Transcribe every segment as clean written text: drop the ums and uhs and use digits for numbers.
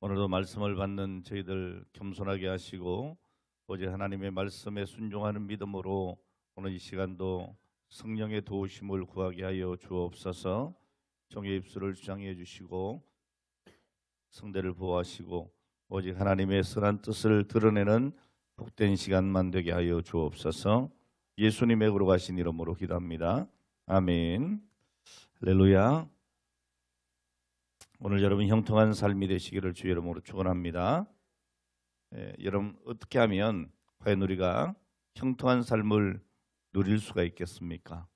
오늘도 말씀을 받는 저희들 겸손하게 하시고 오직 하나님의 말씀에 순종하는 믿음으로 오늘 이 시간도 성령의 도우심을 구하게 하여 주옵소서. 종의 입술을 주장해 주시고 성대를 보호하시고 오직 하나님의 선한 뜻을 드러내는 복된 시간만 되게 하여 주옵소서. 예수님의 거룩하신 이름으로 기도합니다. 아멘. 할렐루야. 오늘 여러분 형통한 삶이 되시기를 주 이름으로 축원합니다. 여러분 어떻게 하면 과연 우리가 형통한 삶을 누릴 수가 있겠습니까?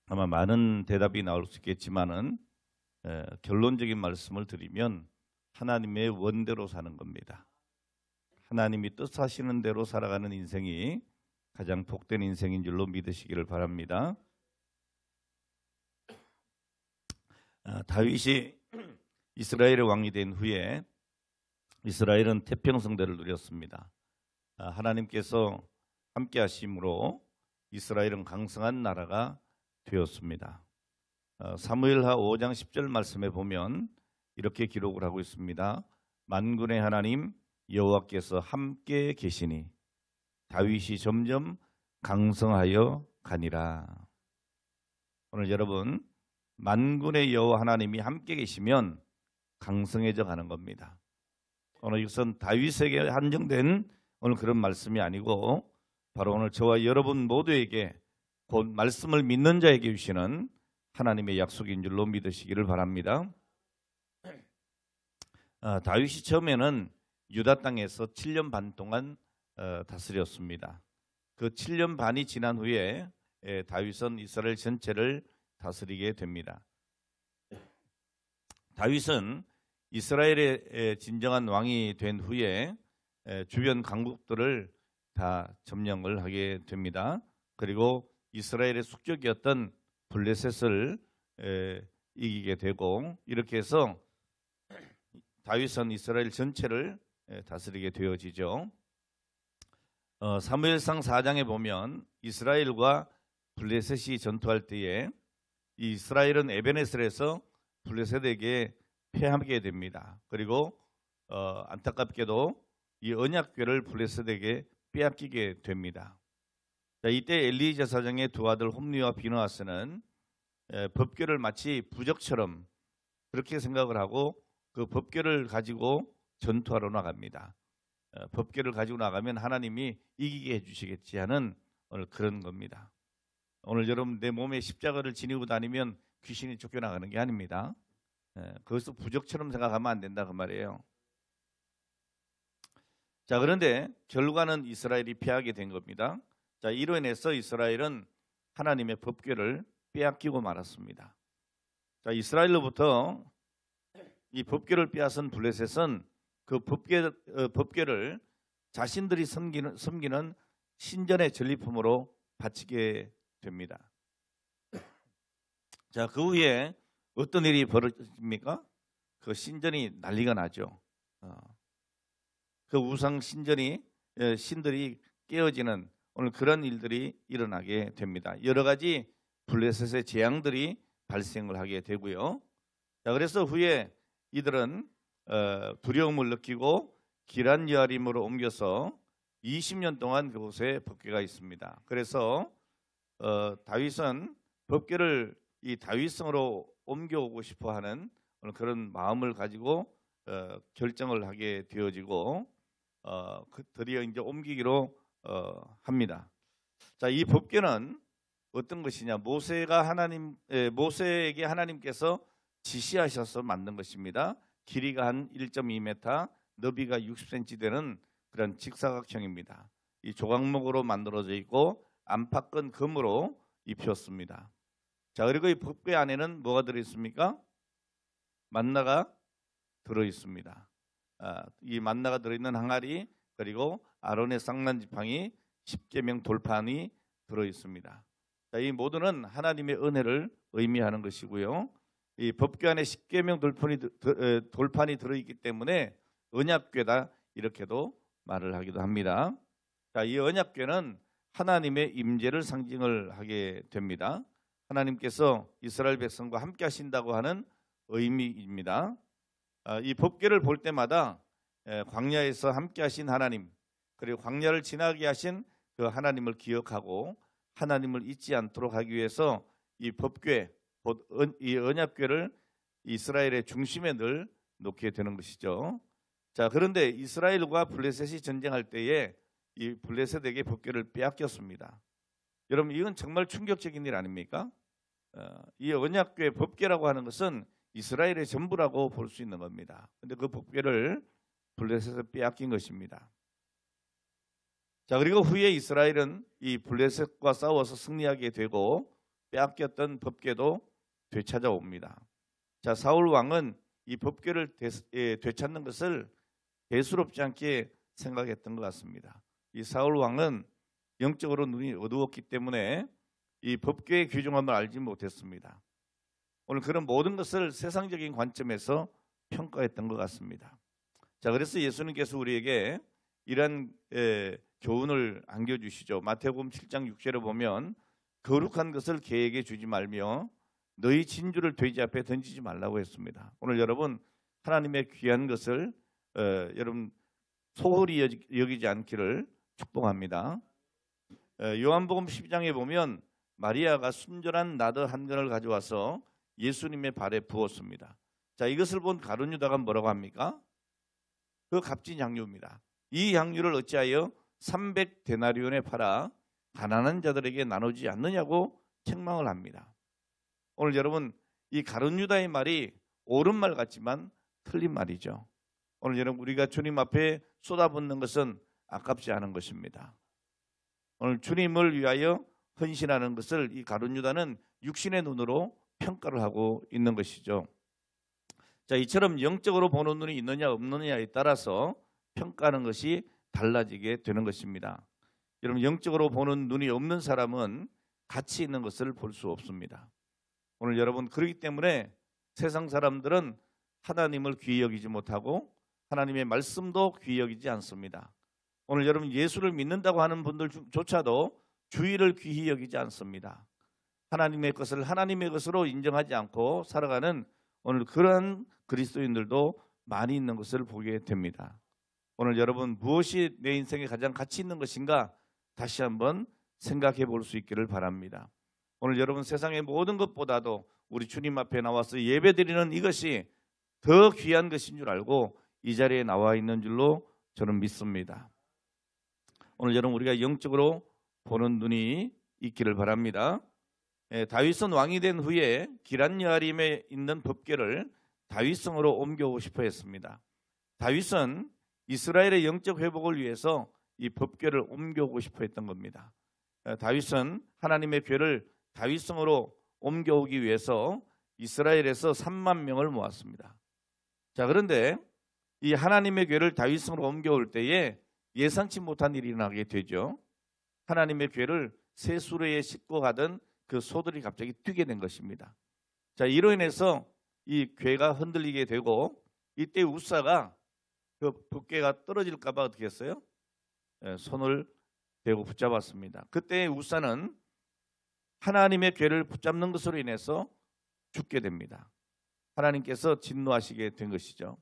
아마 많은 대답이 나올 수 있겠지만은 결론적인 말씀을 드리면 하나님의 원대로 사는 겁니다. 하나님이 뜻하시는 대로 살아가는 인생이 가장 복된 인생인 줄로 믿으시기를 바랍니다. 다윗이 이스라엘의 왕이 된 후에 이스라엘은 태평성대를 누렸습니다. 하나님께서 함께 하심으로 이스라엘은 강성한 나라가 되었습니다. 사무엘하 5장 10절 말씀에 보면 이렇게 기록을 하고 있습니다. 만군의 하나님 여호와께서 함께 계시니 다윗이 점점 강성하여 가니라. 오늘 여러분 만군의 여호와 하나님이 함께 계시면 강성해져 가는 겁니다. 오늘 이것은 다윗에게 한정된 오늘 그런 말씀이 아니고 바로 오늘 저와 여러분 모두에게 곧 말씀을 믿는 자에게 주시는 하나님의 약속인 줄로 믿으시기를 바랍니다. 다윗이 처음에는 유다 땅에서 7년 반 동안 다스렸습니다. 그 7년 반이 지난 후에 다윗은 이스라엘 전체를 다스리게 됩니다. 다윗은 이스라엘의 진정한 왕이 된 후에 주변 강국들을 다 점령을 하게 됩니다. 그리고 이스라엘의 숙적이었던 블레셋을 이기게 되고 이렇게 해서 다윗은 이스라엘 전체를 다스리게 되어지죠. 사무엘상 4장에 보면 이스라엘과 블레셋이 전투할 때에 이 이스라엘은 에베네셀에서 블레셋에게 패하게 됩니다. 그리고 안타깝게도 이 언약궤를 블레셋에게 빼앗기게 됩니다. 자, 이때 엘리 제사장의 두 아들 홈리와 비느하스는 법궤를 마치 부적처럼 그렇게 생각을 하고 그 법궤를 가지고 전투하러 나갑니다. 법궤를 가지고 나가면 하나님이 이기게 해주시겠지 하는 오늘 그런 겁니다. 오늘 여러분 내 몸에 십자가를 지니고 다니면 귀신이 쫓겨나가는 게 아닙니다. 그것도 부적처럼 생각하면 안 된다 그 말이에요. 자, 그런데 결과는 이스라엘이 패하게 된 겁니다. 자, 이로 인해서 이스라엘은 하나님의 법궤를 빼앗기고 말았습니다. 자, 이스라엘로부터 이 법궤를 빼앗은 블레셋은 그 법궤를 자신들이 섬기는 신전의 전리품으로 바치게 됩니다. 자, 그 후에 어떤 일이 벌어집니까? 그 신전이 난리가 나죠. 그 우상 신전이 신들이 깨어지는 오늘 그런 일들이 일어나게 됩니다. 여러 가지 블레셋의 재앙들이 발생을 하게 되고요. 자, 그래서 후에 이들은 두려움을 느끼고 기란 여아림으로 옮겨서 20년 동안 그곳에 법궤가 있습니다. 그래서 다윗은 법궤를 이 다윗성으로 옮겨오고 싶어하는 그런 마음을 가지고 결정을 하게 되어지고 드디어 이제 옮기기로 합니다. 자, 이 법궤는 어떤 것이냐? 모세에게 하나님께서 지시하셔서 만든 것입니다. 길이가 한 1.2m, 너비가 60cm 되는 그런 직사각형입니다. 이 조각목으로 만들어져 있고 안팎은 금으로 입혔습니다. 자, 그리고 이 법궤 안에는 뭐가 들어있습니까? 만나가 들어있습니다. 이 만나가 들어있는 항아리 그리고 아론의 쌍난 지팡이 10계명 돌판이 들어있습니다. 자, 이 모두는 하나님의 은혜를 의미하는 것이고요. 이 법궤 안에 10계명 돌판이 들어있기 때문에 언약궤다 이렇게도 말을 하기도 합니다. 자, 이 언약궤는 하나님의 임재를 상징을 하게 됩니다. 하나님께서 이스라엘 백성과 함께 하신다고 하는 의미입니다. 이 법궤를 볼 때마다 광야에서 함께 하신 하나님, 그리고 광야를 지나게 하신 그 하나님을 기억하고 하나님을 잊지 않도록 하기 위해서 이 법궤, 이 언약궤를 이스라엘의 중심에 늘 놓게 되는 것이죠. 자, 그런데 이스라엘과 블레셋이 전쟁할 때에 이 블레셋에게 법궤를 빼앗겼습니다. 여러분, 이건 정말 충격적인 일 아닙니까? 이 언약궤 법궤라고 하는 것은 이스라엘의 전부라고 볼 수 있는 겁니다. 그런데 그 법궤를 블레셋에 빼앗긴 것입니다. 자, 그리고 후에 이스라엘은 이 블레셋과 싸워서 승리하게 되고 빼앗겼던 법궤도 되찾아옵니다. 자, 사울 왕은 이 법궤를 되찾는 것을 대수롭지 않게 생각했던 것 같습니다. 이 사울 왕은 영적으로 눈이 어두웠기 때문에 이 법궤의 귀중함을 알지 못했습니다. 오늘 그런 모든 것을 세상적인 관점에서 평가했던 것 같습니다. 자, 그래서 예수님께서 우리에게 이런 교훈을 안겨주시죠. 마태복음 7장 6절에 보면 거룩한 것을 개에게 주지 말며 너희 진주를 돼지 앞에 던지지 말라고 했습니다. 오늘 여러분, 하나님의 귀한 것을 여러분 소홀히 여기지 않기를 축복합니다. 요한복음 12장에 보면 마리아가 순전한 나드 한 근을 가져와서 예수님의 발에 부었습니다. 자, 이것을 본 가룟 유다가 뭐라고 합니까? 그 값진 향유입니다. 이 향유를 어찌하여 300데나리온에 팔아 가난한 자들에게 나누지 않느냐고 책망을 합니다. 오늘 여러분, 이 가룟 유다의 말이 옳은 말 같지만 틀린 말이죠. 오늘 여러분, 우리가 주님 앞에 쏟아붓는 것은 아깝지 않은 것입니다. 오늘 주님을 위하여 헌신하는 것을 이 가룟 유다는 육신의 눈으로 평가를 하고 있는 것이죠. 자, 이처럼 영적으로 보는 눈이 있느냐 없느냐에 따라서 평가하는 것이 달라지게 되는 것입니다. 여러분, 영적으로 보는 눈이 없는 사람은 가치 있는 것을 볼 수 없습니다. 오늘 여러분, 그렇기 때문에 세상 사람들은 하나님을 귀히 여기지 못하고 하나님의 말씀도 귀히 여기지 않습니다. 오늘 여러분, 예수를 믿는다고 하는 분들조차도 주의를 귀히 여기지 않습니다. 하나님의 것을 하나님의 것으로 인정하지 않고 살아가는 오늘 그러한 그리스도인들도 많이 있는 것을 보게 됩니다. 오늘 여러분, 무엇이 내 인생에 가장 가치 있는 것인가 다시 한번 생각해 볼 수 있기를 바랍니다. 오늘 여러분, 세상의 모든 것보다도 우리 주님 앞에 나와서 예배드리는 이것이 더 귀한 것인 줄 알고 이 자리에 나와 있는 줄로 저는 믿습니다. 오늘 여러분, 우리가 영적으로 보는 눈이 있기를 바랍니다. 다윗은 왕이 된 후에 기럇여아림에 있는 법궤를 다윗성으로 옮겨오고 싶어 했습니다. 다윗은 이스라엘의 영적 회복을 위해서 이 법궤를 옮겨오고 싶어 했던 겁니다. 다윗은 하나님의 궤를 다윗성으로 옮겨오기 위해서 이스라엘에서 3만 명을 모았습니다. 자, 그런데 이 하나님의 궤를 다윗성으로 옮겨올 때에 예상치 못한 일이 일어나게 되죠. 하나님의 궤를 새 수레에 싣고 가던 그 소들이 갑자기 뛰게 된 것입니다. 자, 이로 인해서 이 궤가 흔들리게 되고 이때 우사가 그 법궤가 떨어질까 봐 어떻게 했어요? 손을 대고 붙잡았습니다. 그때 우사는 하나님의 궤를 붙잡는 것으로 인해서 죽게 됩니다. 하나님께서 진노하시게 된 것이죠.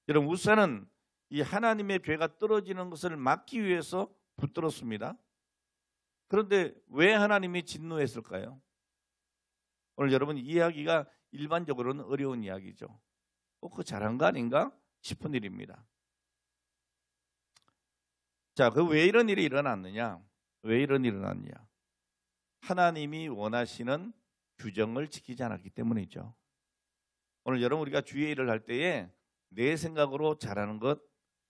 여러분, 우사는 이 하나님의 궤가 떨어지는 것을 막기 위해서 붙들었습니다. 그런데 왜 하나님이 진노했을까요? 오늘 여러분, 이해하기가 일반적으로는 어려운 이야기죠. 그거 잘한 거 아닌가 싶은 일입니다. 자, 그 왜 이런 일이 일어났느냐? 왜 이런 일이 일어났느냐? 하나님이 원하시는 규정을 지키지 않았기 때문이죠. 오늘 여러분, 우리가 주의 일을 할 때에 내 생각으로 잘하는 것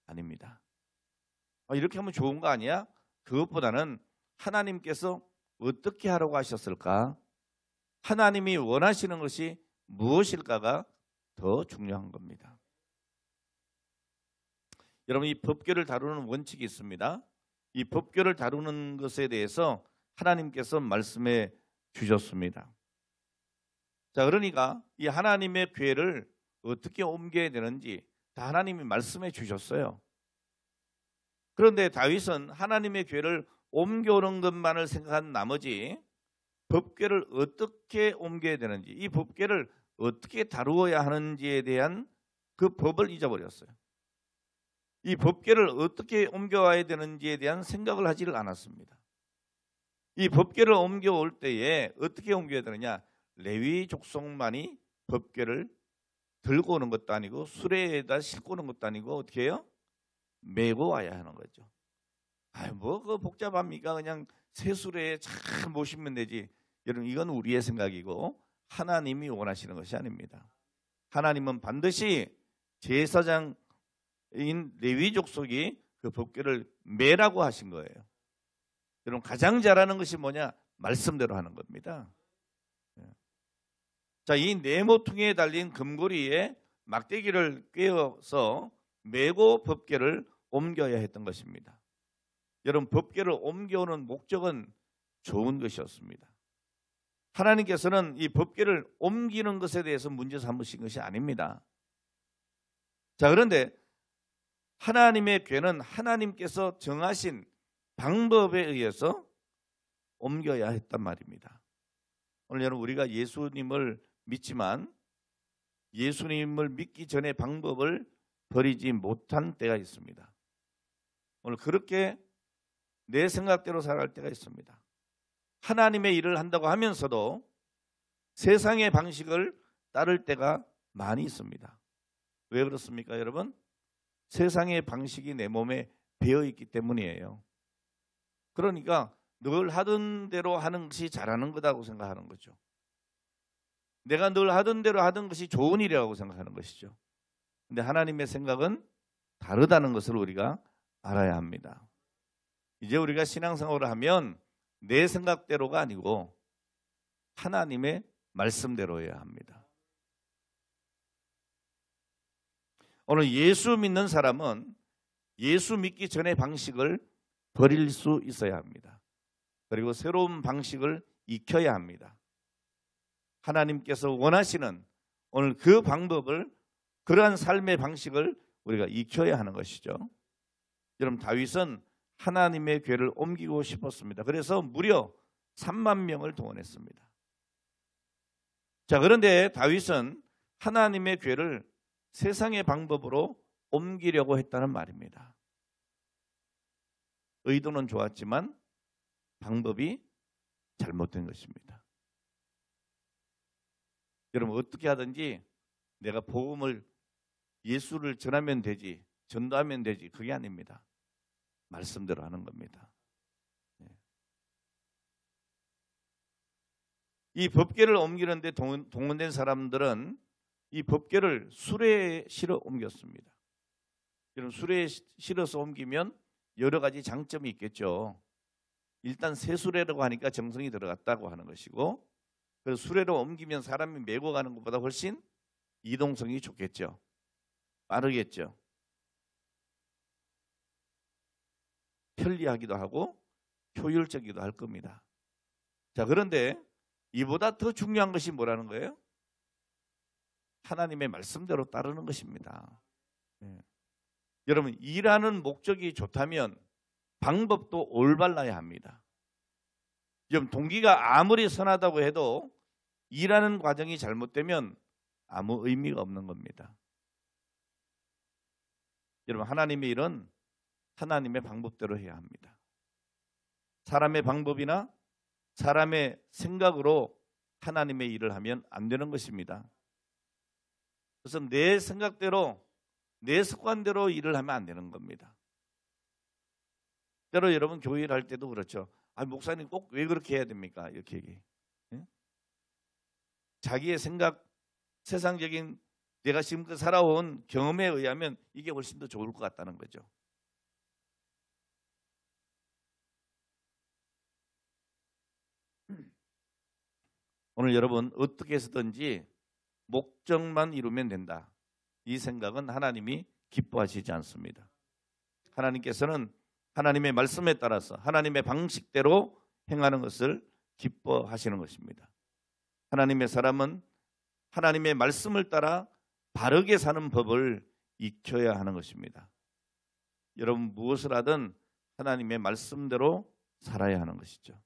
아닙니다. 이렇게 하면 좋은 거 아니야? 그것보다는 하나님께서 어떻게 하라고 하셨을까? 하나님이 원하시는 것이 무엇일까가 더 중요한 겁니다. 여러분, 이 법궤를 다루는 원칙이 있습니다. 이 법궤를 다루는 것에 대해서 하나님께서 말씀해 주셨습니다. 자, 그러니까 이 하나님의 궤를 어떻게 옮겨야 되는지 다 하나님이 말씀해 주셨어요. 그런데 다윗은 하나님의 궤를 옮겨오는 것만을 생각한 나머지 법궤를 어떻게 옮겨야 되는지, 이 법궤를 어떻게 다루어야 하는지에 대한 그 법을 잊어버렸어요. 이 법궤를 어떻게 옮겨와야 되는지에 대한 생각을 하지를 않았습니다. 이 법궤를 옮겨올 때에 어떻게 옮겨야 되느냐? 레위 족속만이 법궤를 들고 오는 것도 아니고 수레에다 싣고 오는 것도 아니고 어떻게 해요? 메고 와야 하는 거죠. 뭐 그 복잡합니까? 그냥 새 수레에 잘 모시면 되지. 여러분, 이건 우리의 생각이고 하나님이 원하시는 것이 아닙니다. 하나님은 반드시 제사장인 레위 족속이 그 법궤를 메라고 하신 거예요. 여러분, 가장 잘하는 것이 뭐냐? 말씀대로 하는 겁니다. 자, 이 네모퉁이에 달린 금고리에 막대기를 꿰어서 메고 법궤를 옮겨야 했던 것입니다. 여러분, 법궤를 옮겨오는 목적은 좋은 것이었습니다. 하나님께서는 이 법궤를 옮기는 것에 대해서 문제 삼으신 것이 아닙니다. 자, 그런데 하나님의 궤는 하나님께서 정하신 방법에 의해서 옮겨야 했단 말입니다. 오늘 여러분, 우리가 예수님을 믿지만 예수님을 믿기 전에 방법을 버리지 못한 때가 있습니다. 오늘 그렇게 내 생각대로 살아갈 때가 있습니다. 하나님의 일을 한다고 하면서도 세상의 방식을 따를 때가 많이 있습니다. 왜 그렇습니까, 여러분? 세상의 방식이 내 몸에 배어 있기 때문이에요. 그러니까 늘 하던 대로 하는 것이 잘하는 거다고 생각하는 거죠. 내가 늘 하던 대로 하던 것이 좋은 일이라고 생각하는 것이죠. 근데 하나님의 생각은 다르다는 것을 우리가 알아야 합니다. 이제 우리가 신앙생활을 하면 내 생각대로가 아니고 하나님의 말씀대로여야 합니다. 오늘 예수 믿는 사람은 예수 믿기 전의 방식을 버릴 수 있어야 합니다. 그리고 새로운 방식을 익혀야 합니다. 하나님께서 원하시는 오늘 그 방법을, 그러한 삶의 방식을 우리가 익혀야 하는 것이죠. 여러분, 다윗은 하나님의 궤를 옮기고 싶었습니다. 그래서 무려 3만 명을 동원했습니다. 자, 그런데 다윗은 하나님의 궤를 세상의 방법으로 옮기려고 했다는 말입니다. 의도는 좋았지만 방법이 잘못된 것입니다. 여러분, 어떻게 하든지 내가 복음을, 예수를 전하면 되지, 전도하면 되지, 그게 아닙니다. 말씀대로 하는 겁니다. 이 법궤를 옮기는데 동원된 사람들은 이 법궤를 수레에 실어 옮겼습니다. 여러분, 수레에 실어서 옮기면 여러 가지 장점이 있겠죠. 일단 새 수레라고 하니까 정성이 들어갔다고 하는 것이고, 그래서 수레로 옮기면 사람이 메고 가는 것보다 훨씬 이동성이 좋겠죠. 빠르겠죠. 편리하기도 하고 효율적이기도 할 겁니다. 자, 그런데 이보다 더 중요한 것이 뭐라는 거예요? 하나님의 말씀대로 따르는 것입니다. 여러분, 일하는 목적이 좋다면 방법도 올바라야 합니다. 여러분, 동기가 아무리 선하다고 해도 일하는 과정이 잘못되면 아무 의미가 없는 겁니다. 여러분, 하나님의 일은 하나님의 방법대로 해야 합니다. 사람의 방법이나 사람의 생각으로 하나님의 일을 하면 안 되는 것입니다. 그래서 내 생각대로, 내 습관대로 일을 하면 안 되는 겁니다. 때로 여러분, 교회 일할 때도 그렇죠. 목사님 꼭 왜 그렇게 해야 됩니까? 이렇게 얘기해. 자기의 생각, 세상적인 내가 지금까지 살아온 경험에 의하면 이게 훨씬 더 좋을 것 같다는 거죠. 오늘 여러분, 어떻게 해서든지 목적만 이루면 된다. 이 생각은 하나님이 기뻐하시지 않습니다. 하나님께서는 하나님의 말씀에 따라서 하나님의 방식대로 행하는 것을 기뻐하시는 것입니다. 하나님의 사람은 하나님의 말씀을 따라 바르게 사는 법을 익혀야 하는 것입니다. 여러분, 무엇을 하든 하나님의 말씀대로 살아야 하는 것이죠.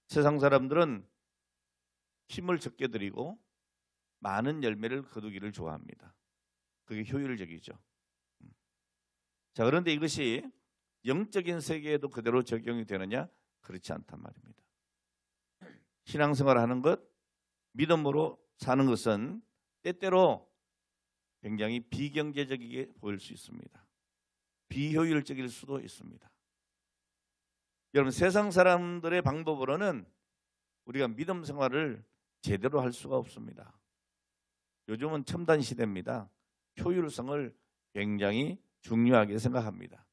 세상 사람들은 힘을 적게 들이고 많은 열매를 거두기를 좋아합니다. 그게 효율적이죠. 자, 그런데 이것이 영적인 세계에도 그대로 적용이 되느냐? 그렇지 않단 말입니다. 신앙생활을 하는 것, 믿음으로 사는 것은 때때로 굉장히 비경제적이게 보일 수 있습니다. 비효율적일 수도 있습니다. 여러분, 세상 사람들의 방법으로는 우리가 믿음 생활을 제대로 할 수가 없습니다. 요즘은 첨단 시대입니다. 효율성을 굉장히 중요하게 생각합니다.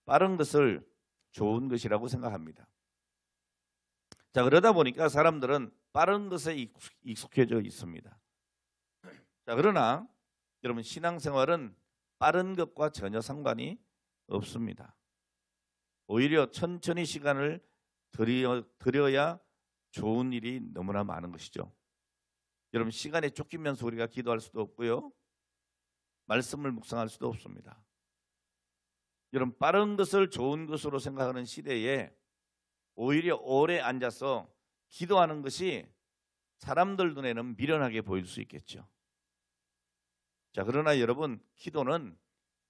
빠른 것을 좋은 것이라고 생각합니다. 자, 그러다 보니까 사람들은 빠른 것에 익숙해져 있습니다. 자, 그러나 여러분, 신앙생활은 빠른 것과 전혀 상관이 없습니다. 오히려 천천히 시간을 들여야 좋은 일이 너무나 많은 것이죠. 여러분, 시간에 쫓기면서 우리가 기도할 수도 없고요. 말씀을 묵상할 수도 없습니다. 여러분, 빠른 것을 좋은 것으로 생각하는 시대에 오히려 오래 앉아서 기도하는 것이 사람들 눈에는 미련하게 보일 수 있겠죠. 자, 그러나 여러분, 기도는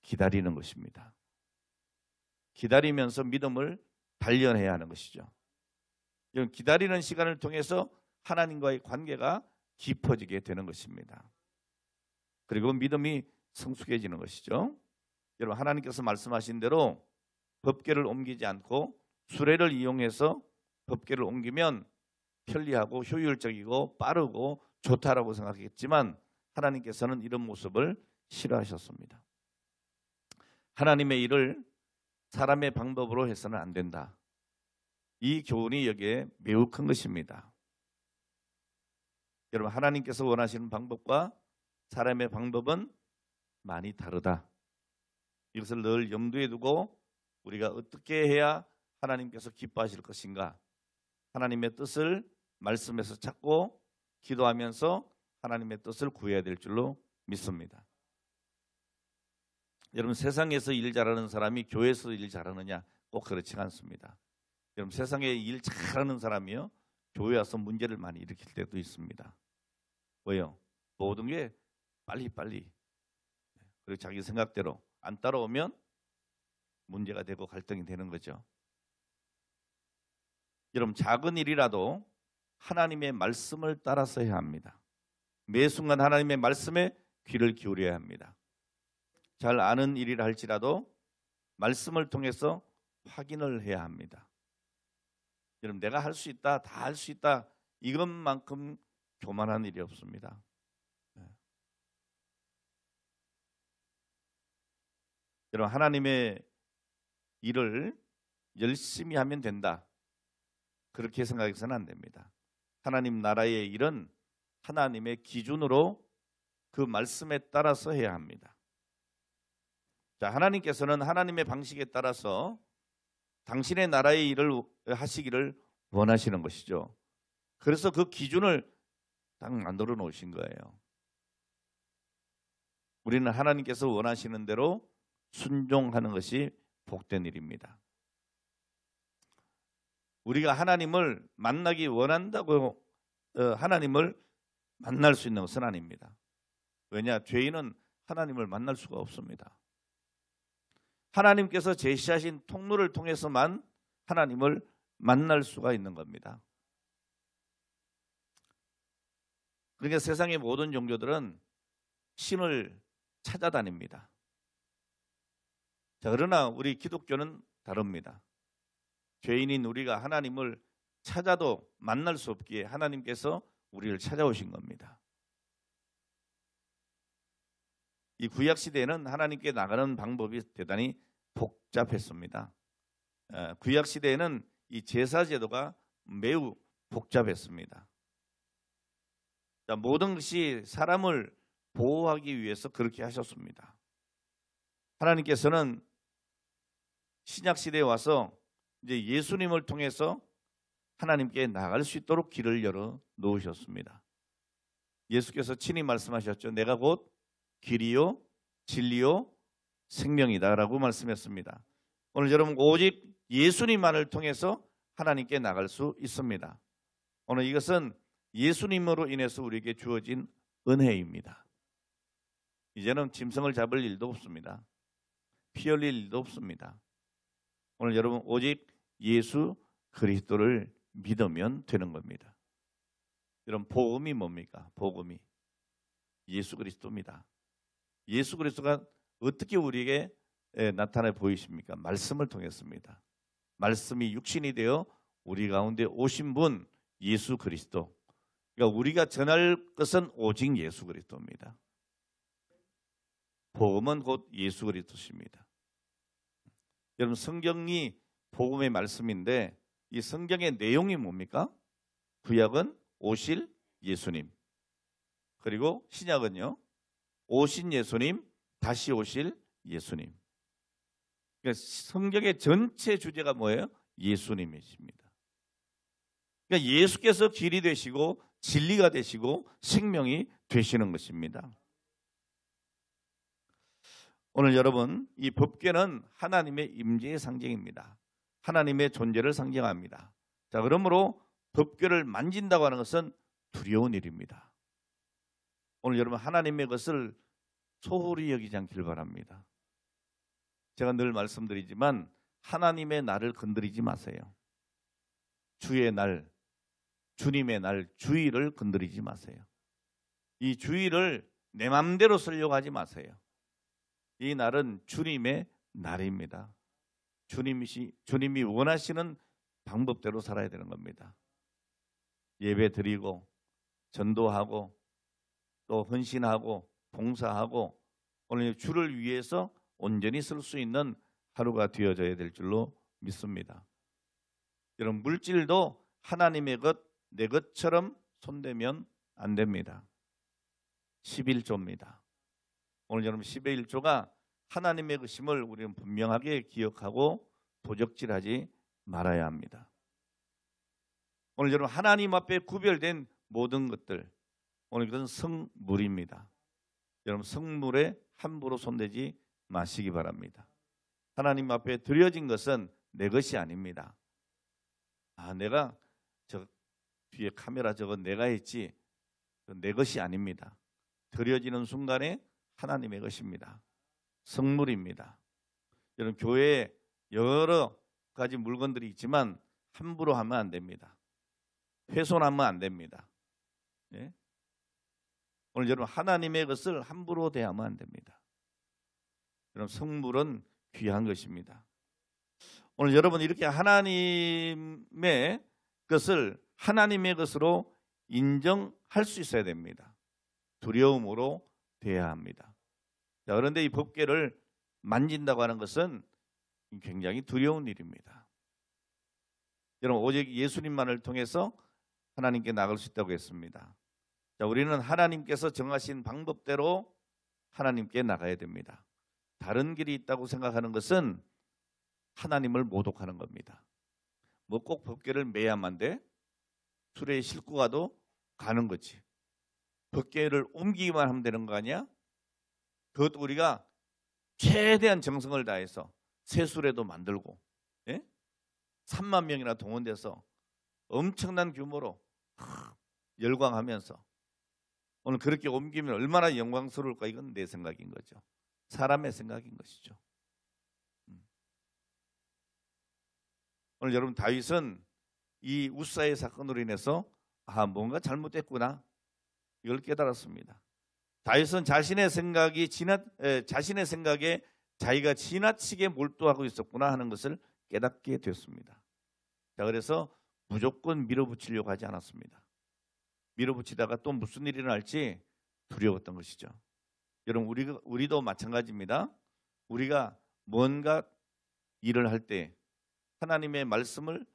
기다리는 것입니다. 기다리면서 믿음을 단련해야 하는 것이죠. 여러분, 기다리는 시간을 통해서 하나님과의 관계가 깊어지게 되는 것입니다. 그리고 믿음이 성숙해지는 것이죠. 여러분, 하나님께서 말씀하신 대로 법궤를 옮기지 않고 수레를 이용해서 법궤를 옮기면 편리하고 효율적이고 빠르고 좋다라고 생각했지만 하나님께서는 이런 모습을 싫어하셨습니다. 하나님의 일을 사람의 방법으로 해서는 안 된다. 이 교훈이 여기에 매우 큰 것입니다. 여러분, 하나님께서 원하시는 방법과 사람의 방법은 많이 다르다. 이것을 늘 염두에 두고 우리가 어떻게 해야 하나님께서 기뻐하실 것인가, 하나님의 뜻을 말씀에서 찾고 기도하면서 하나님의 뜻을 구해야 될 줄로 믿습니다. 여러분, 세상에서 일 잘하는 사람이 교회에서 일 잘하느냐? 꼭 그렇지 않습니다. 여러분, 세상에 일 잘하는 사람이요, 교회 와서 문제를 많이 일으킬 때도 있습니다. 왜요? 모든 게 빨리빨리, 그리고 자기 생각대로 안 따라오면 문제가 되고 갈등이 되는 거죠. 여러분, 작은 일이라도 하나님의 말씀을 따라서 해야 합니다. 매 순간 하나님의 말씀에 귀를 기울여야 합니다. 잘 아는 일이라 할지라도 말씀을 통해서 확인을 해야 합니다. 여러분, 내가 할 수 있다, 다 할 수 있다, 이것만큼 교만한 일이 없습니다. 여러분, 하나님의 일을 열심히 하면 된다, 그렇게 생각해서는 안 됩니다. 하나님 나라의 일은 하나님의 기준으로 그 말씀에 따라서 해야 합니다. 자, 하나님께서는 하나님의 방식에 따라서 당신의 나라의 일을 하시기를 원하시는 것이죠. 그래서 그 기준을 딱 만들어 놓으신 거예요. 우리는 하나님께서 원하시는 대로 순종하는 것이 복된 일입니다. 우리가 하나님을 만나기 원한다고 하나님을 만날 수 있는 것은 아닙니다. 왜냐? 죄인은 하나님을 만날 수가 없습니다. 하나님께서 제시하신 통로를 통해서만 하나님을 만날 수가 있는 겁니다. 그러니까 세상의 모든 종교들은 신을 찾아다닙니다. 자, 그러나 우리 기독교는 다릅니다. 죄인인 우리가 하나님을 찾아도 만날 수 없기에 하나님께서 우리를 찾아오신 겁니다. 이 구약 시대에는 하나님께 나가는 방법이 대단히 복잡했습니다. 구약 시대에는 이 제사 제도가 매우 복잡했습니다. 자, 모든 것이 사람을 보호하기 위해서 그렇게 하셨습니다. 하나님께서는 신약 시대에 와서 이제 예수님을 통해서 하나님께 나갈 수 있도록 길을 열어 놓으셨습니다. 예수께서 친히 말씀하셨죠. 내가 곧 길이요 진리요 생명이다라고 말씀했습니다. 오늘 여러분, 오직 예수님만을 통해서 하나님께 나갈 수 있습니다. 오늘 이것은 예수님으로 인해서 우리에게 주어진 은혜입니다. 이제는 짐승을 잡을 일도 없습니다. 피 흘릴 일도 없습니다. 오늘 여러분 오직 예수 그리스도를 믿으면 되는 겁니다. 여러분 복음이 뭡니까? 복음이 예수 그리스도입니다. 예수 그리스도가 어떻게 우리에게 나타나 보이십니까? 말씀을 통했습니다. 말씀이 육신이 되어 우리 가운데 오신 분 예수 그리스도. 그러니까 우리가 전할 것은 오직 예수 그리스도입니다. 복음은 곧 예수 그리스도십니다. 여러분 성경이 복음의 말씀인데 이 성경의 내용이 뭡니까? 구약은 오실 예수님, 그리고 신약은요 오신 예수님, 다시 오실 예수님. 그러니까 성경의 전체 주제가 뭐예요? 예수님이십니다. 그러니까 예수께서 길이 되시고 진리가 되시고 생명이 되시는 것입니다. 오늘 여러분 이 법궤는 하나님의 임재의 상징입니다. 하나님의 존재를 상징합니다. 자, 그러므로 법궤를 만진다고 하는 것은 두려운 일입니다. 오늘 여러분 하나님의 것을 소홀히 여기지 않길 바랍니다. 제가 늘 말씀드리지만 하나님의 날을 건드리지 마세요. 주의 날, 주님의 날, 주일을 건드리지 마세요. 이 주일을 내 마음대로 쓰려고 하지 마세요. 이 날은 주님의 날입니다. 주님이 원하시는 방법대로 살아야 되는 겁니다. 예배 드리고 전도하고 또 헌신하고 봉사하고 오늘 주를 위해서 온전히 쓸 수 있는 하루가 되어져야 될 줄로 믿습니다. 여러분 물질도 하나님의 것, 내 것처럼 손대면 안 됩니다. 11조입니다. 오늘 여러분 11조가 하나님의 것임을 우리는 분명하게 기억하고 도적질하지 말아야 합니다. 오늘 여러분 하나님 앞에 구별된 모든 것들, 오늘 그것은 성물입니다. 여러분 성물에 함부로 손대지 마시기 바랍니다. 하나님 앞에 드려진 것은 내 것이 아닙니다. 내가 저 뒤에 카메라 저거 내가 했지, 내 것이 아닙니다. 드려지는 순간에 하나님의 것입니다. 성물입니다. 여러분 교회에 여러 가지 물건들이 있지만 함부로 하면 안 됩니다. 훼손하면 안 됩니다. 네? 오늘 여러분 하나님의 것을 함부로 대하면 안 됩니다. 여러분 성물은 귀한 것입니다. 오늘 여러분 이렇게 하나님의 것을 하나님의 것으로 인정할 수 있어야 됩니다. 두려움으로 대해야 합니다. 자, 그런데 이 법궤를 만진다고 하는 것은 굉장히 두려운 일입니다. 여러분 오직 예수님만을 통해서 하나님께 나갈 수 있다고 했습니다. 자, 우리는 하나님께서 정하신 방법대로 하나님께 나가야 됩니다. 다른 길이 있다고 생각하는 것은 하나님을 모독하는 겁니다. 뭐 꼭 법궤를 매야만 돼? 수레에 싣고 가도 가는 거지. 법궤를 옮기기만 하면 되는 거 아니야? 그것도 우리가 최대한 정성을 다해서 새수레도 만들고 3만 명이나 동원돼서 엄청난 규모로 열광하면서 오늘 그렇게 옮기면 얼마나 영광스러울까? 이건 내 생각인 거죠. 사람의 생각인 것이죠. 오늘 여러분 다윗은 이 우사의 사건으로 인해서 뭔가 잘못됐구나 이걸 깨달았습니다. 다윗은 자신의 생각에 자기가 지나치게 몰두하고 있었구나 하는 것을 깨닫게 됐습니다. 자, 그래서 무조건 밀어붙이려고 하지 않았습니다. 밀어붙이다가 또 무슨 일이 일어날지 두려웠던 것이죠. 여러분 우리도 마찬가지입니다. 우리가 뭔가 일을 할 때 하나님의 말씀을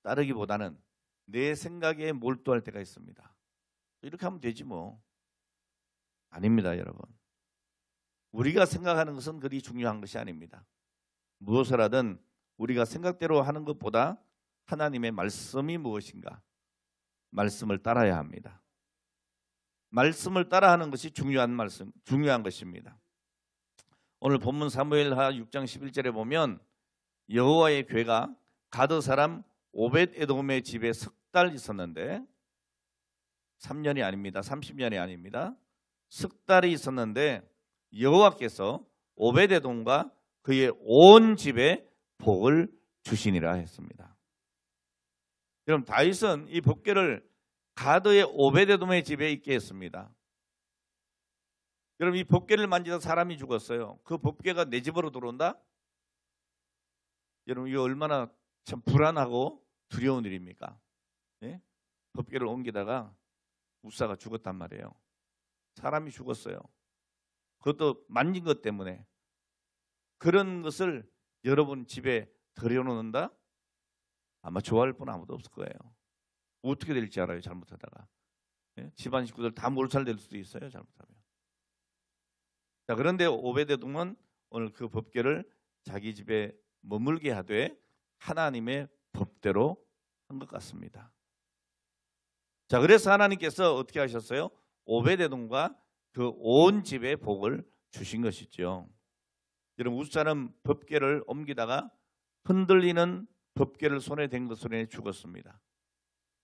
따르기보다는 내 생각에 몰두할 때가 있습니다. 이렇게 하면 되지 뭐. 아닙니다, 여러분. 우리가 생각하는 것은 그리 중요한 것이 아닙니다. 무엇을 하든 우리가 생각대로 하는 것보다 하나님의 말씀이 무엇인가? 말씀을 따라야 합니다. 말씀을 따라하는 것이 중요한 것입니다. 오늘 본문 사무엘하 6장 11절에 보면 여호와의 궤가 가드 사람 오벳 에돔의 집에 석 달 있었는데 3년이 아닙니다. 30년이 아닙니다. 석 달이 있었는데 여호와께서 오베데돔과 그의 온 집에 복을 주시니라 했습니다. 여러분, 다윗은 이 법궤를 가드의 오베데돔의 집에 있게 했습니다. 여러분, 이 법궤를 만지다 사람이 죽었어요. 그 법궤가 내 집으로 들어온다? 여러분, 이거 얼마나 참 불안하고 두려운 일입니까? 예? 법궤를 옮기다가 우사가 죽었단 말이에요. 사람이 죽었어요. 그것도 만진 것 때문에. 그런 것을 여러분 집에 들여놓는다? 아마 좋아할 분 아무도 없을 거예요. 어떻게 될지 알아요, 잘못하다가. 예? 집안 식구들 다 몰살될 수도 있어요, 잘못하면. 자, 그런데 오베데돔은 오늘 그 법궤를 자기 집에 머물게 하되 하나님의 법대로 한 것 같습니다. 자, 그래서 하나님께서 어떻게 하셨어요? 오베데돔과 그 온 집에 복을 주신 것이죠. 여러분, 우사는 법궤를 옮기다가 흔들리는 법궤를 손에 댄 것으로 인해 죽었습니다.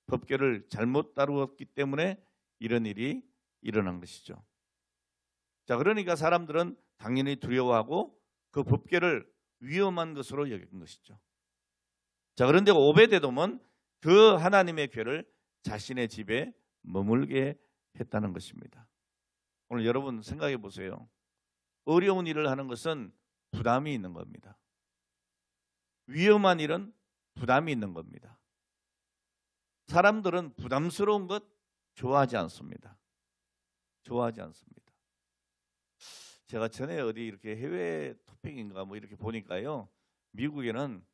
법궤를 잘못 다루었기 때문에 이런 일이 일어난 것이죠. 자, 그러니까 사람들은 당연히 두려워하고 그 법궤를 위험한 것으로 여긴 것이죠. 자, 그런데 오베데돔은 그 하나님의 궤를 자신의 집에 머물게 했다는 것입니다. 오늘 여러분 생각해 보세요. 어려운 일을 하는 것은 부담이 있는 겁니다. 위험한 일은 부담이 있는 겁니다. 사람들은 부담스러운 것 좋아하지 않습니다. 좋아하지 않습니다. 제가 전에 어디 이렇게 해외 토픽인가 뭐 이렇게 보니까요, 미국에는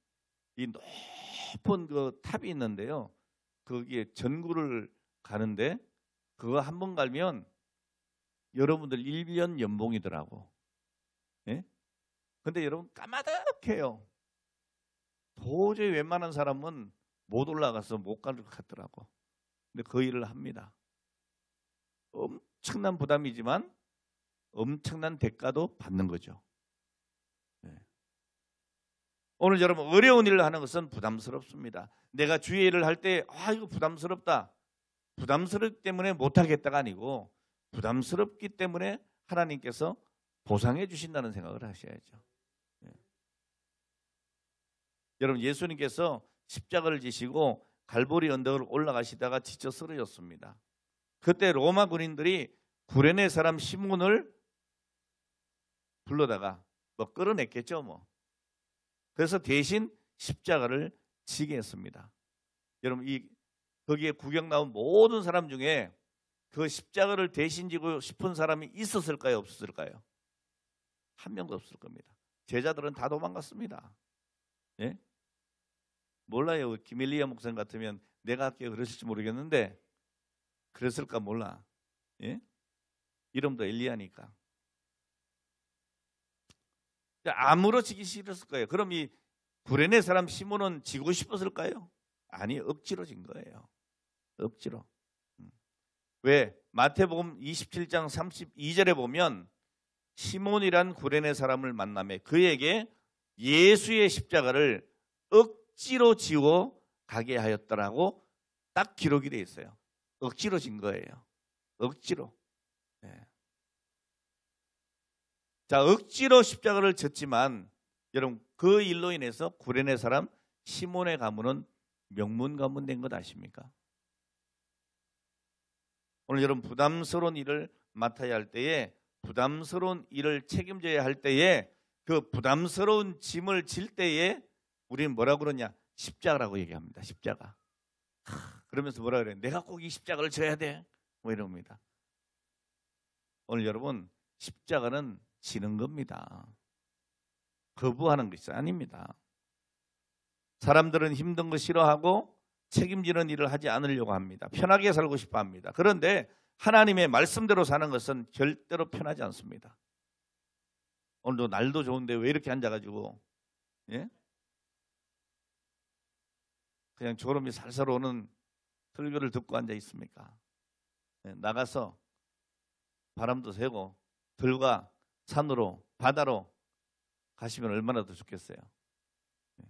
이 높은 그 탑이 있는데요, 거기에 전구를 가는데 그거 한 번 갈면 여러분들 1년 연봉이더라고. 예? 근데 여러분 까마득해요. 도저히 웬만한 사람은 못 올라가서 못 갈 것 같더라고. 근데 그 일을 합니다. 엄청난 부담이지만 엄청난 대가도 받는 거죠. 네. 오늘 여러분, 어려운 일을 하는 것은 부담스럽습니다. 내가 주의 일을 할 때 이거 부담스럽다. 부담스럽기 때문에 못하겠다가 아니고 부담스럽기 때문에 하나님께서 보상해 주신다는 생각을 하셔야죠. 네. 여러분, 예수님께서 십자가를 지시고 갈보리 언덕을 올라가시다가 지쳐 쓰러졌습니다. 그때 로마 군인들이 구레네 사람 시몬을 불러다가 뭐 끌어냈겠죠 뭐. 그래서 대신 십자가를 지게 했습니다. 여러분, 거기에 구경 나온 모든 사람 중에 그 십자가를 대신 지고 싶은 사람이 있었을까요, 없었을까요? 한 명도 없을 겁니다. 제자들은 다 도망갔습니다. 예? 몰라요. 김일리아 목사님 같으면 내가 할게 그랬을지 모르겠는데 그랬을까 몰라. 예? 이름도 엘리야니까. 아무렇지기 싫었을 거예요. 그럼 이 구레네 사람 시몬은 지고 싶었을까요? 아니, 억지로 진 거예요. 억지로. 왜? 마태복음 27장 32절에 보면 시몬이란 구레네 사람을 만나매 그에게 예수의 십자가를 억지로 지워 가게 하였더라고 딱 기록이 되어 있어요. 억지로 진 거예요. 억지로. 네. 자, 억지로 십자가를 졌지만 여러분, 그 일로 인해서 구레네 사람 시몬의 가문은 명문 가문 된 것 아십니까? 오늘 여러분, 부담스러운 일을 맡아야 할 때에, 부담스러운 일을 책임져야 할 때에, 그 부담스러운 짐을 질 때에 우리는 뭐라고 그러냐? 십자가라고 얘기합니다. 십자가. 그러면서 뭐라 그래요? 내가 꼭 이 십자가를 져야 돼. 뭐 이럽니다. 오늘 여러분, 십자가는 지는 겁니다. 거부하는 것이 아닙니다. 사람들은 힘든 거 싫어하고 책임지는 일을 하지 않으려고 합니다. 편하게 살고 싶어 합니다. 그런데 하나님의 말씀대로 사는 것은 절대로 편하지 않습니다. 오늘도 날도 좋은데 왜 이렇게 앉아가지고, 예? 그냥 졸음이 살살 오는 설교를 듣고 앉아 있습니까? 예, 나가서 바람도 쐬고 들과 산으로, 바다로 가시면 얼마나 더 좋겠어요. 예.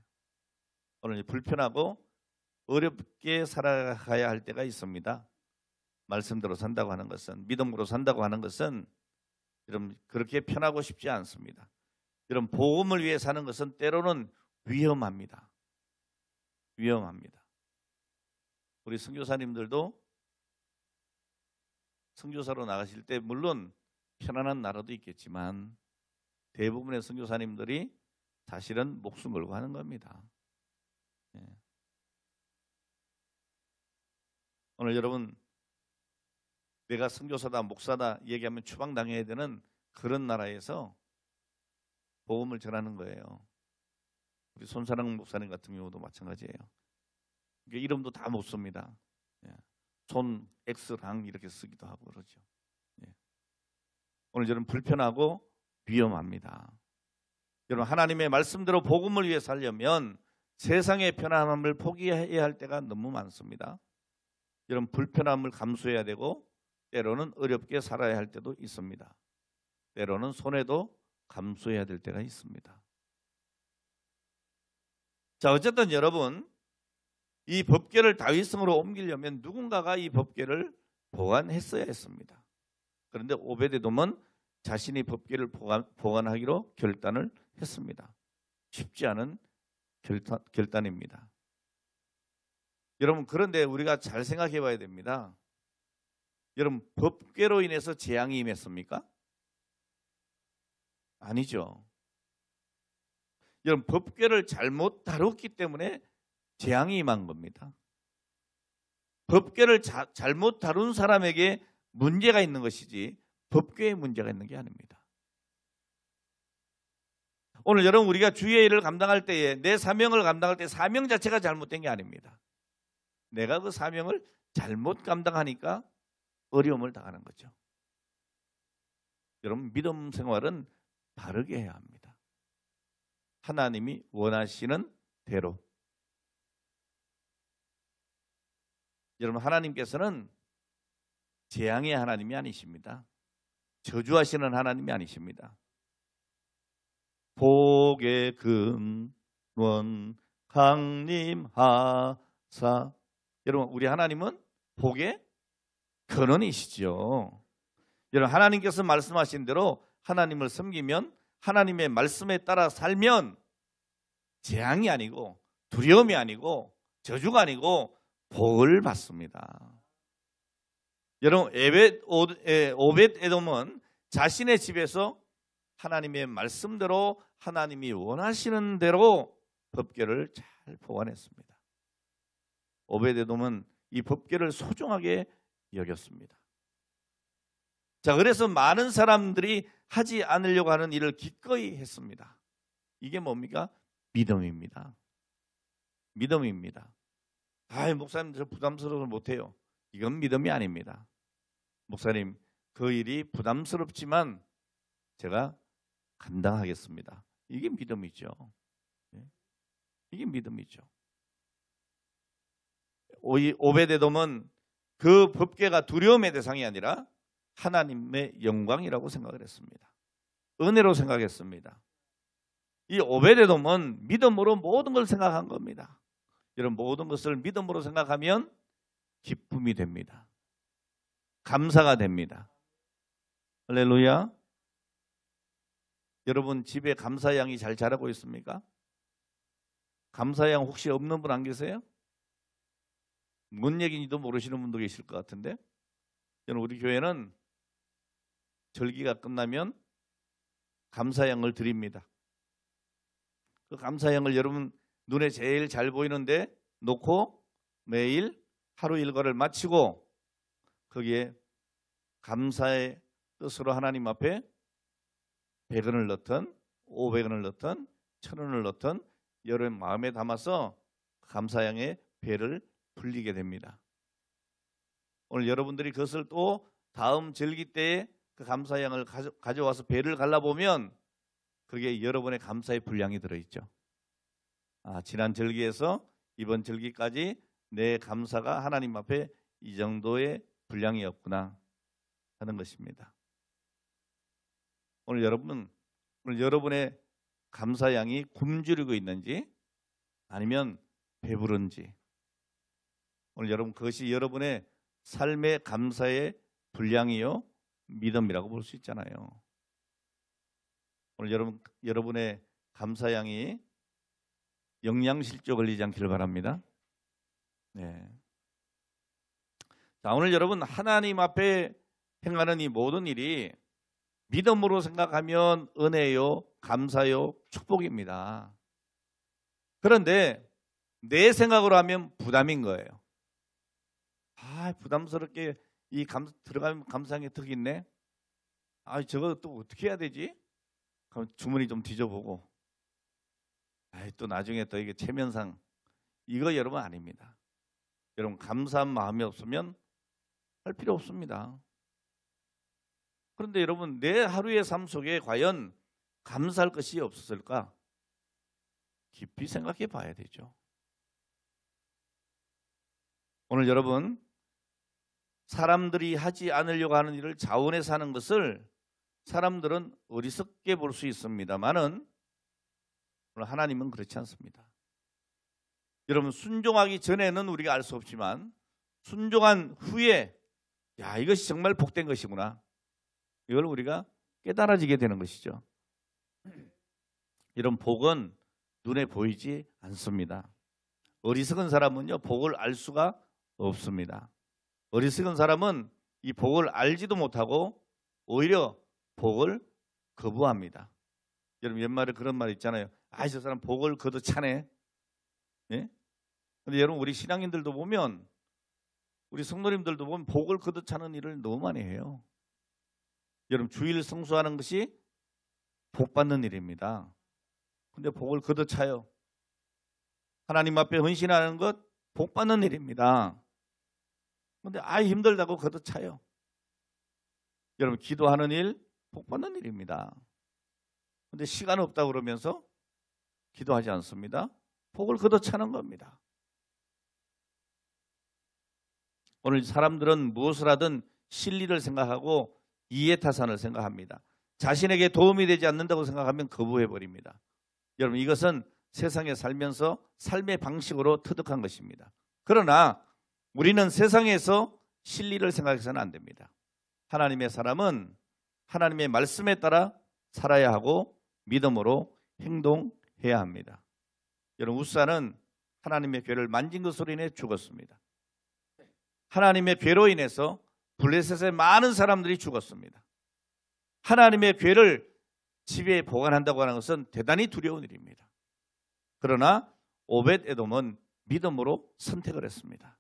오늘 불편하고 어렵게 살아가야 할 때가 있습니다. 말씀대로 산다고 하는 것은, 믿음으로 산다고 하는 것은 여러분 그렇게 편하고 싶지 않습니다. 여러분 복음을 위해 사는 것은 때로는 위험합니다. 위험합니다. 우리 선교사님들도 선교사로 나가실 때 물론 편안한 나라도 있겠지만 대부분의 선교사님들이 사실은 목숨 걸고 하는 겁니다. 예. 오늘 여러분 내가 선교사다 목사다 얘기하면 추방당해야 되는 그런 나라에서 복음을 전하는 거예요. 우리 손사랑 목사님 같은 경우도 마찬가지예요. 이름도 다 못 씁니다. 예. 손 X랑 이렇게 쓰기도 하고 그러죠. 예. 오늘 저는 불편하고 위험합니다. 여러분 하나님의 말씀대로 복음을 위해 살려면 세상의 편안함을 포기해야 할 때가 너무 많습니다. 여러분 불편함을 감수해야 되고 때로는 어렵게 살아야 할 때도 있습니다. 때로는 손해도 감수해야 될 때가 있습니다. 자, 어쨌든 여러분 이 법궤를 다윗성으로 옮기려면 누군가가 이 법궤를 보관했어야 했습니다. 그런데 오베데돔은 자신이 법궤를 보관하기로 결단을 했습니다. 쉽지 않은 결단입니다. 여러분 그런데 우리가 잘 생각해 봐야 됩니다. 여러분 법궤로 인해서 재앙이 임했습니까? 아니죠. 여러분 법궤를 잘못 다뤘기 때문에 재앙이 임한 겁니다. 법궤를 잘못 다룬 사람에게 문제가 있는 것이지 법궤에 문제가 있는 게 아닙니다. 오늘 여러분 우리가 주의 일을 감당할 때에 내 사명을 감당할 때 사명 자체가 잘못된 게 아닙니다. 내가 그 사명을 잘못 감당하니까 어려움을 당하는 거죠. 여러분 믿음 생활은 바르게 해야 합니다. 하나님이 원하시는 대로. 여러분 하나님께서는 재앙의 하나님이 아니십니다. 저주하시는 하나님이 아니십니다. 복의 근원 강림하사. 여러분 우리 하나님은 복의 근원이시죠. 여러분 하나님께서 말씀하신 대로 하나님을 섬기면 하나님의 말씀에 따라 살면 재앙이 아니고 두려움이 아니고 저주가 아니고 복을 받습니다. 여러분 오벳에돔은 자신의 집에서 하나님의 말씀대로 하나님이 원하시는 대로 법궤를 잘 보관했습니다. 오벳에돔은 이 법궤를 소중하게 여겼습니다. 자, 그래서 많은 사람들이 하지 않으려고 하는 일을 기꺼이 했습니다. 이게 뭡니까? 믿음입니다. 믿음입니다. 목사님 저 부담스러워서 못해요. 이건 믿음이 아닙니다. 목사님 그 일이 부담스럽지만 제가 감당하겠습니다. 이게 믿음이죠. 이게 믿음이죠. 오베데돔은 그 법궤가 두려움의 대상이 아니라 하나님의 영광이라고 생각을 했습니다. 은혜로 생각했습니다. 이 오베데돔은 믿음으로 모든 걸 생각한 겁니다. 이런 모든 것을 믿음으로 생각하면 기쁨이 됩니다. 감사가 됩니다. 할렐루야. 여러분 집에 감사양이 잘 자라고 있습니까? 감사양 혹시 없는 분 안 계세요? 뭔 얘기인지도 모르시는 분도 계실 것 같은데, 우리 교회는 절기가 끝나면 감사양을 드립니다. 그 감사양을 여러분 눈에 제일 잘 보이는데 놓고 매일 하루 일과를 마치고 거기에 감사의 뜻으로 하나님 앞에 100원을 넣든 500원을 넣든 1000원을 넣든 여러분 마음에 담아서 감사양의 배를 불리게 됩니다. 오늘 여러분들이 그것을 또 다음 절기 때에 그 감사양을 가져와서 배를 갈라보면 그게 여러분의 감사의 분량이 들어있죠. 지난 절기에서 이번 절기까지 내 감사가 하나님 앞에 이 정도의 분량이었구나 하는 것입니다. 오늘 여러분의 감사양이 굶주리고 있는지 아니면 배부른지, 오늘 여러분 그것이 여러분의 삶의 감사의 분량이요 믿음이라고 볼 수 있잖아요. 오늘 여러분의 감사양이 영양실조 걸리지 않기를 바랍니다. 네. 자, 오늘 여러분 하나님 앞에 행하는 이 모든 일이 믿음으로 생각하면 은혜요, 감사요, 축복입니다. 그런데 내 생각으로 하면 부담인 거예요. 부담스럽게 들어가면 감사한 게 턱 있네. 저거 또 어떻게 해야 되지? 그럼 주머니 좀 뒤져보고. 또 나중에 또 이게 체면상. 이거 여러분 아닙니다. 여러분 감사한 마음이 없으면 할 필요 없습니다. 그런데 여러분 내 하루의 삶 속에 과연 감사할 것이 없었을까? 깊이 생각해 봐야 되죠. 오늘 여러분 사람들이 하지 않으려고 하는 일을 자원해서 하는 것을 사람들은 어리석게 볼 수 있습니다만은 오늘 하나님은 그렇지 않습니다. 여러분 순종하기 전에는 우리가 알 수 없지만 순종한 후에 이것이 정말 복된 것이구나. 이걸 우리가 깨달아지게 되는 것이죠. 이런 복은 눈에 보이지 않습니다. 어리석은 사람은요 복을 알 수가 없습니다. 어리석은 사람은 이 복을 알지도 못하고 오히려 복을 거부합니다. 여러분 옛말에 그런 말 있잖아요. 저 사람 복을 거둬 차네. 예? 근데 여러분 우리 신앙인들도 보면 우리 성도님들도 보면 복을 거둬 차는 일을 너무 많이 해요. 여러분 주일 성수하는 것이 복 받는 일입니다. 근데 복을 거둬 차요. 하나님 앞에 헌신하는 것 복 받는 일입니다. 근데 힘들다고 거둬 차요. 여러분 기도하는 일 복 받는 일입니다. 근데 시간 없다고 그러면서 기도하지 않습니다. 복을 거둬 차는 겁니다. 오늘 사람들은 무엇을 하든 실리를 생각하고 이해타산을 생각합니다. 자신에게 도움이 되지 않는다고 생각하면 거부해버립니다. 여러분 이것은 세상에 살면서 삶의 방식으로 터득한 것입니다. 그러나 우리는 세상에서 실리를 생각해서는 안 됩니다. 하나님의 사람은 하나님의 말씀에 따라 살아야 하고 믿음으로 행동해야 합니다. 여러분 우사는 하나님의 괴를 만진 것으로 인해 죽었습니다. 하나님의 괴로 인해서 블레셋의 많은 사람들이 죽었습니다. 하나님의 괴를 집에 보관한다고 하는 것은 대단히 두려운 일입니다. 그러나 오벳에돔은 믿음으로 선택을 했습니다.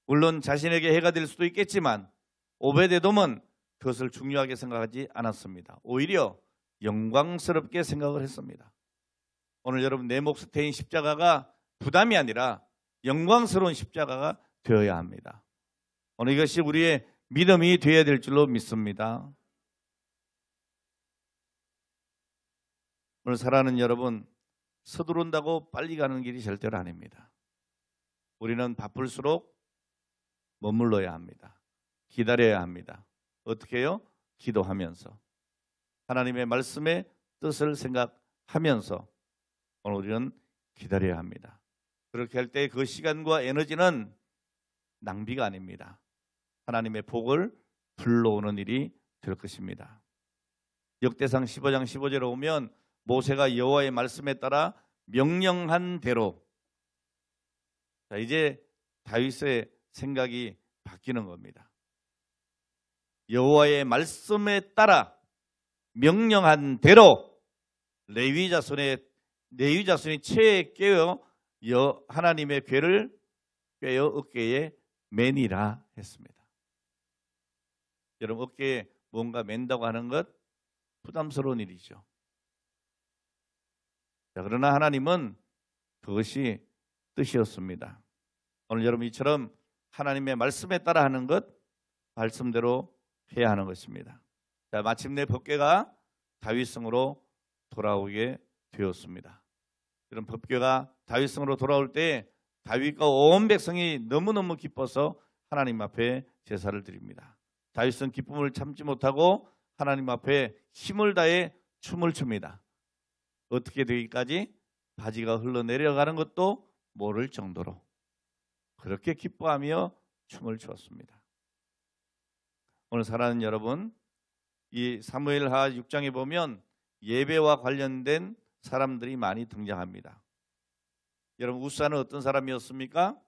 물론 자신에게 해가 될 수도 있겠지만 오벳에돔은 그것을 중요하게 생각하지 않았습니다. 오히려 영광스럽게 생각을 했습니다. 오늘 여러분 내 몫이 대인 십자가가 부담이 아니라 영광스러운 십자가가 되어야 합니다. 오늘 이것이 우리의 믿음이 되어야 될 줄로 믿습니다. 오늘 살아가는 여러분 서두른다고 빨리 가는 길이 절대로 아닙니다. 우리는 바쁠수록 머물러야 합니다. 기다려야 합니다. 어떻게 해요? 기도하면서 하나님의 말씀의 뜻을 생각하면서 오늘 우리는 기다려야 합니다. 그렇게 할 때 그 시간과 에너지는 낭비가 아닙니다. 하나님의 복을 불러오는 일이 될 것입니다. 역대상 15장 15절에 오면 모세가 여호와의 말씀에 따라 명령한 대로 이제 다윗의 생각이 바뀌는 겁니다. 여호와의 말씀에 따라 명령한 대로 레위 자손이 채에 꿰어 하나님의 궤를 꿰어 어깨에 매니라 했습니다. 여러분 어깨에 뭔가 맨다고 하는 것 부담스러운 일이죠. 그러나 하나님은 그것이 뜻이었습니다. 오늘 여러분 이처럼 하나님의 말씀에 따라 하는 것 말씀대로 해야 하는 것입니다. 자, 마침내 법궤가 다윗성으로 돌아오게 되었습니다. 이런 법궤가 다윗성으로 돌아올 때 다윗과 온 백성이 너무너무 기뻐서 하나님 앞에 제사를 드립니다. 다윗은 기쁨을 참지 못하고 하나님 앞에 힘을 다해 춤을 춥니다. 어떻게 되기까지? 바지가 흘러내려가는 것도 모를 정도로 그렇게 기뻐하며 춤을 추었습니다. 오늘 사랑하는 여러분, 이 사무엘하 6장에 보면 예배와 관련된 사람들이 많이 등장합니다. 여러분, 우사는 어떤 사람이었습니까?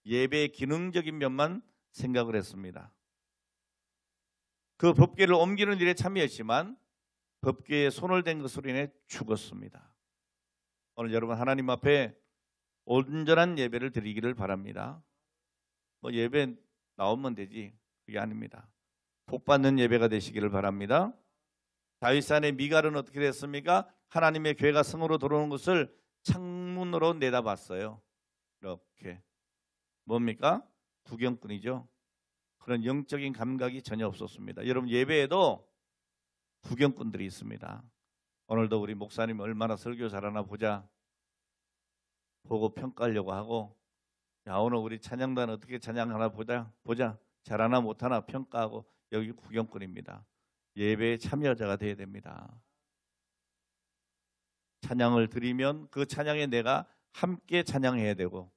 예배의 기능적인 면만 생각을 했습니다. 그 법궤를 옮기는 일에 참여했지만 법궤에 손을 댄 것으로 인해 죽었습니다. 오늘 여러분, 하나님 앞에 온전한 예배를 드리기를 바랍니다. 뭐 예배 나오면 되지, 그게 아닙니다. 복 받는 예배가 되시기를 바랍니다. 다윗산의 미갈은 어떻게 됐습니까? 하나님의 괴가 성으로 들어오는 것을 창문으로 내다봤어요. 이렇게. 뭡니까? 구경꾼이죠. 그런 영적인 감각이 전혀 없었습니다. 여러분, 예배에도 구경꾼들이 있습니다. 오늘도 우리 목사님 얼마나 설교 잘하나 보고 평가하려고 하고, 야, 오늘 우리 찬양단 어떻게 찬양하나 보자. 잘하나 못하나 평가하고, 여기 구경꾼입니다. 예배에 참여자가 되어야 됩니다. 찬양을 드리면 그 찬양에 내가 함께 찬양해야 되고,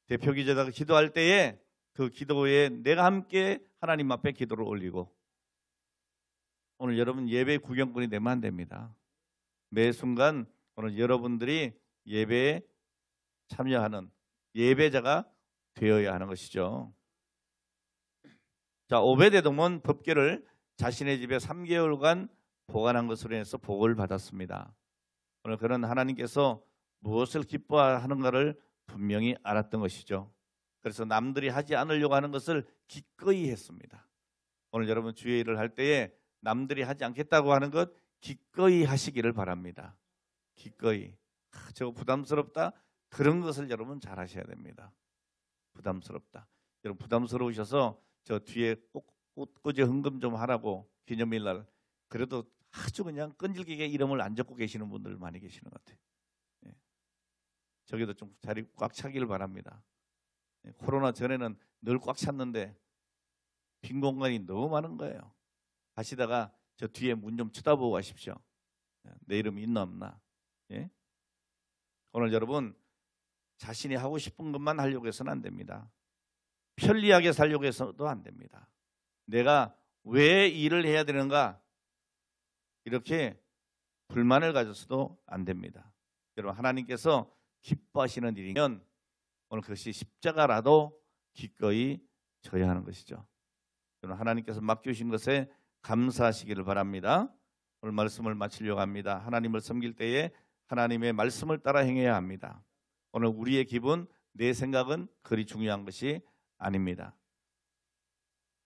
대표 기도자가 기도할 때에 그 기도에 내가 함께 하나님 앞에 기도를 올리고, 오늘 여러분 예배 구경꾼이 되면 안 됩니다. 매 순간 오늘 여러분들이 예배에 참여하는 예배자가 되어야 하는 것이죠. 자, 오베데돔은 법궤를 자신의 집에 3개월간 보관한 것으로 인해서 복을 받았습니다. 오늘 그는 하나님께서 무엇을 기뻐하는가를 분명히 알았던 것이죠. 그래서 남들이 하지 않으려고 하는 것을 기꺼이 했습니다. 오늘 여러분 주의 일을 할 때에 남들이 하지 않겠다고 하는 것 기꺼이 하시기를 바랍니다. 기꺼이. 저거 부담스럽다? 그런 것을 여러분 잘 하셔야 됩니다. 부담스럽다. 여러분 부담스러우셔서 저 뒤에 꽃꽂이 헌금 좀 하라고 기념일 날 그래도 아주 그냥 끈질기게 이름을 안 적고 계시는 분들 많이 계시는 것 같아요. 예. 저기도 좀 자리 꽉 차기를 바랍니다. 예. 코로나 전에는 늘 꽉 찼는데 빈 공간이 너무 많은 거예요. 가시다가 저 뒤에 문 좀 쳐다보고 가십시오. 내 이름이 있나 없나. 예? 오늘 여러분 자신이 하고 싶은 것만 하려고 해서는 안 됩니다. 편리하게 살려고 해서도 안 됩니다. 내가 왜 일을 해야 되는가 이렇게 불만을 가져서도 안 됩니다. 여러분 하나님께서 기뻐하시는 일이면 오늘 그것이 십자가라도 기꺼이 져야 하는 것이죠. 여러분 하나님께서 맡겨주신 것에 감사하시기를 바랍니다. 오늘 말씀을 마치려고 합니다. 하나님을 섬길 때에 하나님의 말씀을 따라 행해야 합니다. 오늘 우리의 기분, 내 생각은 그리 중요한 것이 아닙니다.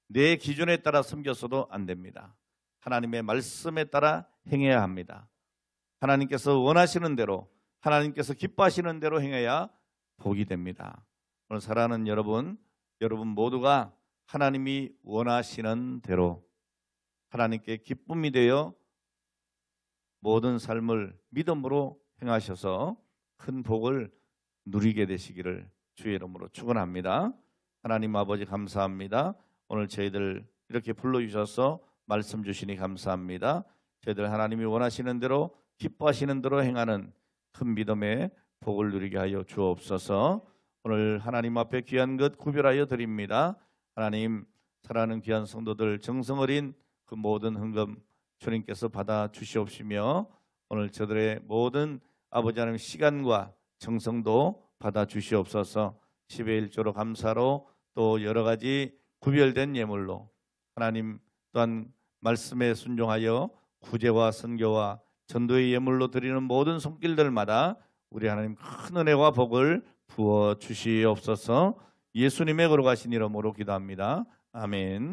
내 기준에 따라 섬겼어도 안 됩니다. 하나님의 말씀에 따라 행해야 합니다. 하나님께서 원하시는 대로, 하나님께서 기뻐하시는 대로 행해야 복이 됩니다. 오늘 사랑하는 여러분 모두가 하나님이 원하시는 대로 하나님께 기쁨이 되어 모든 삶을 믿음으로 행하셔서 큰 복을 누리게 되시기를 주의 이름으로 축원합니다. 하나님 아버지 감사합니다. 오늘 저희들 이렇게 불러주셔서 말씀 주시니 감사합니다. 저희들 하나님이 원하시는 대로 기뻐하시는 대로 행하는 큰 믿음의 복을 누리게 하여 주옵소서. 오늘 하나님 앞에 귀한 것 구별하여 드립니다. 하나님 사랑하는 귀한 성도들 정성 어린 그 모든 헌금 주님께서 받아 주시옵시며 오늘 저들의 모든 아버지 하나님 시간과 정성도 받아 주시옵소서. 10의 1조로 감사로 또 여러 가지 구별된 예물로 하나님 또한 말씀에 순종하여 구제와 선교와 전도의 예물로 드리는 모든 손길들마다 우리 하나님 큰 은혜와 복을 부어 주시옵소서. 예수님의 걸어가신 이름으로 기도합니다. 아멘.